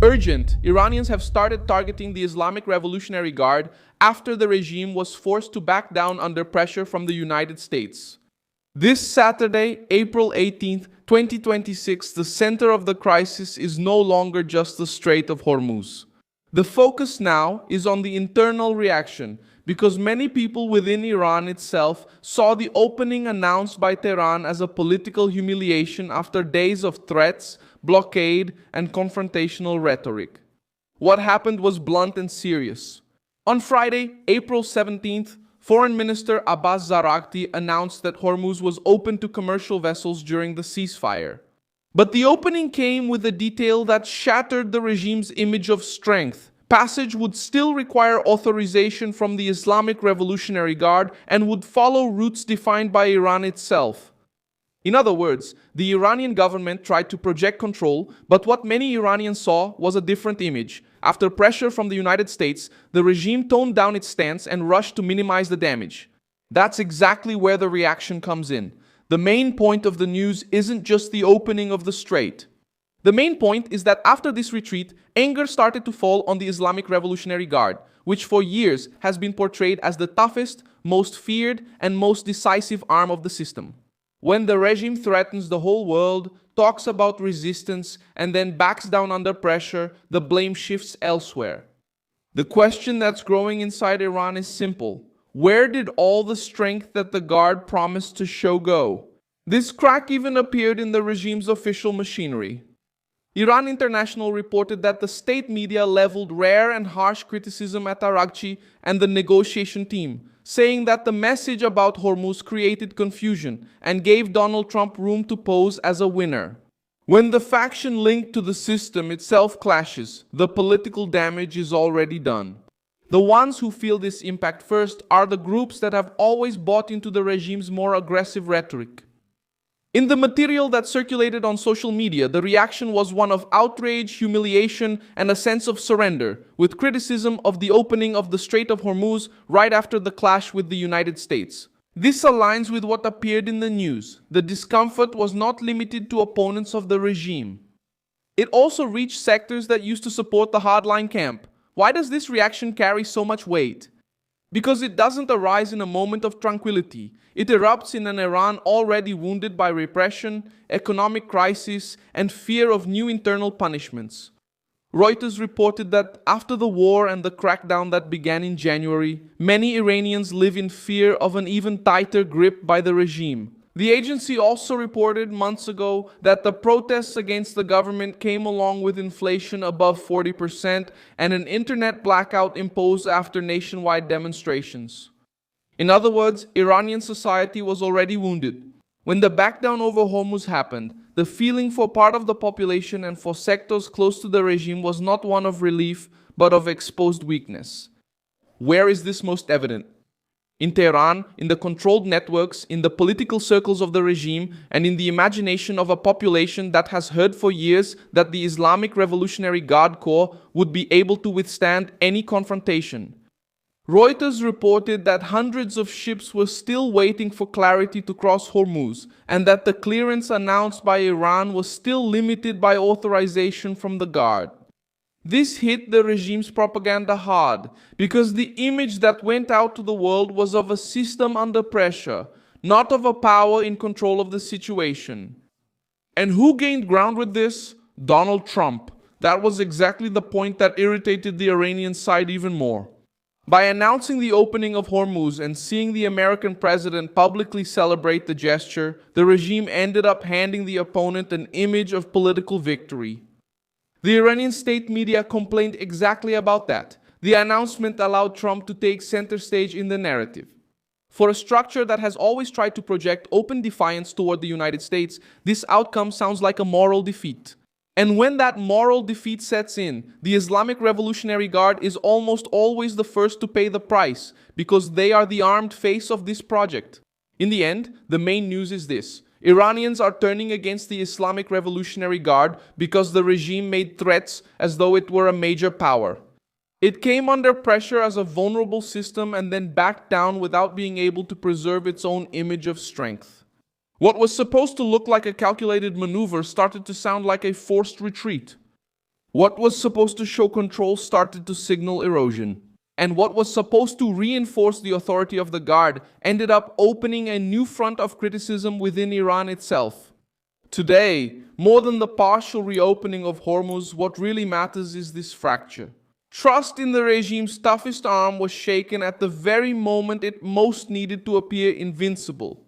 Urgent, Iranians have started targeting the Islamic Revolutionary Guard after the regime was forced to back down under pressure from the United States. This Saturday, April 18th, 2026, the center of the crisis is no longer just the Strait of Hormuz. The focus now is on the internal reaction, because many people within Iran itself saw the opening announced by Tehran as a political humiliation after days of threats, blockade, and confrontational rhetoric. What happened was blunt and serious. On Friday, April 17th, Foreign Minister Abbas Zaraqti announced that Hormuz was open to commercial vessels during the ceasefire. But the opening came with a detail that shattered the regime's image of strength. Passage would still require authorization from the Islamic Revolutionary Guard and would follow routes defined by Iran itself. In other words, the Iranian government tried to project control, but what many Iranians saw was a different image. After pressure from the United States, the regime toned down its stance and rushed to minimize the damage. That's exactly where the reaction comes in. The main point of the news isn't just the opening of the strait. The main point is that after this retreat, anger started to fall on the Islamic Revolutionary Guard, which for years has been portrayed as the toughest, most feared, and most decisive arm of the system. When the regime threatens the whole world, talks about resistance, and then backs down under pressure, the blame shifts elsewhere. The question that's growing inside Iran is simple. Where did all the strength that the Guard promised to show go? This crack even appeared in the regime's official machinery. Iran International reported that the state media leveled rare and harsh criticism at Outrage and the negotiation team, saying that the message about Hormuz created confusion and gave Donald Trump room to pose as a winner. When the faction linked to the system itself clashes, the political damage is already done. The ones who feel this impact first are the groups that have always bought into the regime's more aggressive rhetoric. In the material that circulated on social media, the reaction was one of outrage, humiliation, and a sense of surrender, with criticism of the opening of the Strait of Hormuz right after the clash with the United States. This aligns with what appeared in the news. The discomfort was not limited to opponents of the regime. It also reached sectors that used to support the hardline camp. Why does this reaction carry so much weight? Because it doesn't arise in a moment of tranquility. It erupts in an Iran already wounded by repression, economic crisis, and fear of new internal punishments. Reuters reported that after the war and the crackdown that began in January, many Iranians live in fear of an even tighter grip by the regime. The agency also reported months ago that the protests against the government came along with inflation above 40% and an internet blackout imposed after nationwide demonstrations. In other words, Iranian society was already wounded. When the backdown over Hormuz happened, the feeling for part of the population and for sectors close to the regime was not one of relief, but of exposed weakness. Where is this most evident? In Tehran, in the controlled networks, in the political circles of the regime, and in the imagination of a population that has heard for years that the Islamic Revolutionary Guard Corps would be able to withstand any confrontation. Reuters reported that hundreds of ships were still waiting for clarity to cross Hormuz, and that the clearance announced by Iran was still limited by authorization from the Guard. This hit the regime's propaganda hard, because the image that went out to the world was of a system under pressure, not of a power in control of the situation. And who gained ground with this? Donald Trump. That was exactly the point that irritated the Iranian side even more. By announcing the opening of Hormuz and seeing the American president publicly celebrate the gesture, the regime ended up handing the opponent an image of political victory. The Iranian state media complained exactly about that. The announcement allowed Trump to take center stage in the narrative. For a structure that has always tried to project open defiance toward the United States, this outcome sounds like a moral defeat. And when that moral defeat sets in, the Islamic Revolutionary Guard is almost always the first to pay the price, because they are the armed face of this project. In the end, the main news is this. Iranians are turning against the Islamic Revolutionary Guard because the regime made threats as though it were a major power. It came under pressure as a vulnerable system and then backed down without being able to preserve its own image of strength. What was supposed to look like a calculated maneuver started to sound like a forced retreat. What was supposed to show control started to signal erosion. And what was supposed to reinforce the authority of the Guard ended up opening a new front of criticism within Iran itself. Today, more than the partial reopening of Hormuz, what really matters is this fracture. Trust in the regime's toughest arm was shaken at the very moment it most needed to appear invincible.